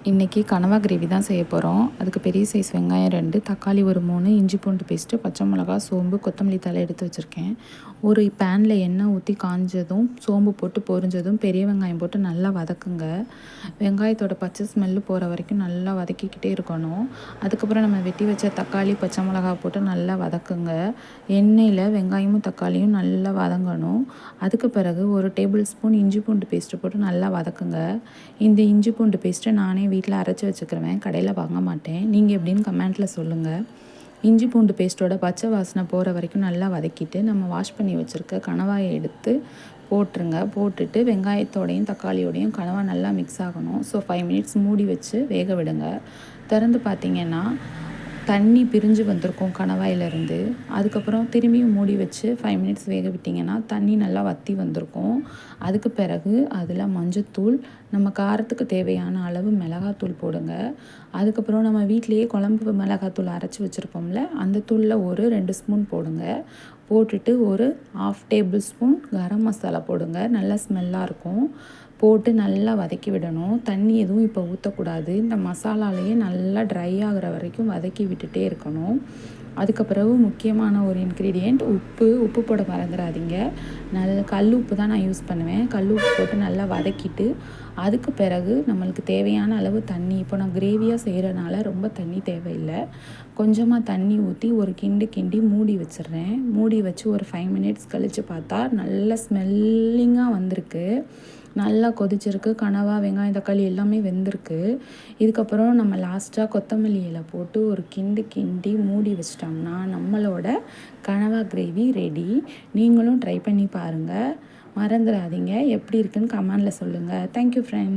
இன்றைக்கி கனவா கிரேவி தான் செய்ய போகிறோம். அதுக்கு பெரிய சைஸ் வெங்காயம் 2, தக்காளி ஒரு 3, இஞ்சி பூண்டு பேஸ்ட்டு, பச்சை மிளகா, சோம்பு, கொத்தமல்லி தழை எடுத்து வச்சுருக்கேன். ஒரு பேனில் எண்ணெய் ஊற்றி காஞ்சதும் சோம்பு போட்டு பொரிஞ்சதும் பெரிய வெங்காயம் போட்டு நல்லா வதக்குங்க. வெங்காயத்தோட பச்சை ஸ்மெல்லு போகிற வரைக்கும் நல்லா வதக்கிக்கிட்டே இருக்கணும். அதுக்கப்புறம் நம்ம வெட்டி வச்ச தக்காளி, பச்சை மிளகா போட்டு நல்லா வதக்குங்க. எண்ணெயில் வெங்காயமும் தக்காளியும் நல்லா வதங்கணும். அதுக்கு பிறகு ஒரு டேபிள் ஸ்பூன் இஞ்சி பூண்டு பேஸ்ட்டு போட்டு நல்லா வதக்குங்க. இந்த இஞ்சி பூண்டு பேஸ்ட்டை நானே வீட்டில் அரைச்சி வச்சுக்கிருவேன், கடையில் வாங்க மாட்டேன். நீங்கள் எப்படின்னு கமெண்ட்டில் சொல்லுங்கள். இஞ்சி பூண்டு பேஸ்ட்டோட பச்சை வாசனை போகிற வரைக்கும் நல்லா வதக்கிட்டு நம்ம வாஷ் பண்ணி வச்சுருக்க கணவாயை எடுத்து போட்டுருங்க. போட்டுட்டு வெங்காயத்தோடையும் தக்காளியோடையும் கனவா நல்லா மிக்ஸ் ஆகணும். ஸோ 5 மினிட்ஸ் மூடி வச்சு வேக விடுங்க. திறந்து பார்த்திங்கன்னா தண்ணி பிரிஞ்சு வந்திருக்கும் கணவாயிலேருந்து. அதுக்கப்புறம் திரும்பியும் மூடி வச்சு 5 மினிட்ஸ் வேக விட்டிங்கன்னா தண்ணி நல்லா வற்றி வந்திருக்கும். அதுக்கு பிறகு அதில் மஞ்சத்தூள், நம்ம காரத்துக்கு தேவையான அளவு மிளகாத்தூள் போடுங்க. அதுக்கப்புறம் நம்ம வீட்டிலையே குழம்பு மிளகாத்தூள் அரைச்சி வச்சுருப்போம்ல, அந்த தூளில் ஒரு 2 ஸ்பூன் போடுங்க. போட்டுட்டு ஒரு 1/2 டேபிள் ஸ்பூன் கரம் மசாலா போடுங்க. நல்லா ஸ்மெல்லாக இருக்கும். போட்டு நல்லா வதக்கி விடணும். தண்ணி எதுவும் இப்போ ஊற்றக்கூடாது. இந்த மசாலாலேயே நல்லா ட்ரை ஆகிற வரைக்கும் வதக்கி விட்டுட்டே இருக்கணும். அதுக்கு பிறகு முக்கியமான ஒரு இன்க்ரீடியண்ட் உப்பு போட மறந்துடாதீங்க. கல் உப்பு தான் நான் யூஸ் பண்ணுவேன். கல் உப்பு போட்டு நல்லா வதக்கிட்டு அதுக்கு பிறகு நம்மளுக்கு தேவையான அளவு தண்ணி, இப்போ நான் கிரேவியாக செய்கிறனால ரொம்ப தண்ணி தேவையில்லை. கொஞ்சமாக தண்ணி ஊற்றி ஒரு கிண்டி மூடி வச்சிடுறேன். மூடி வச்சு ஒரு 5 மினிட்ஸ் கழித்து பார்த்தா நல்ல ஸ்மெல்லிங்காக வந்திருக்கு. நல்லா கொதிச்சிருக்கு. கனவா, வெங்காயம், தக்காளி எல்லாமே வெந்திருக்கு. இதுக்கப்புறம் நம்ம லாஸ்ட்டாக கொத்தமல்லி இலை போட்டு ஒரு கிண்டி மூடி வச்சிட்டோம்னா நம்மளோட கனவா கிரேவி ரெடி. நீங்களும் ட்ரை பண்ணி பாருங்கள். மறந்துடாதீங்க. எப்படி இருக்குன்னு கமெண்டில் சொல்லுங்கள். Thank you friends.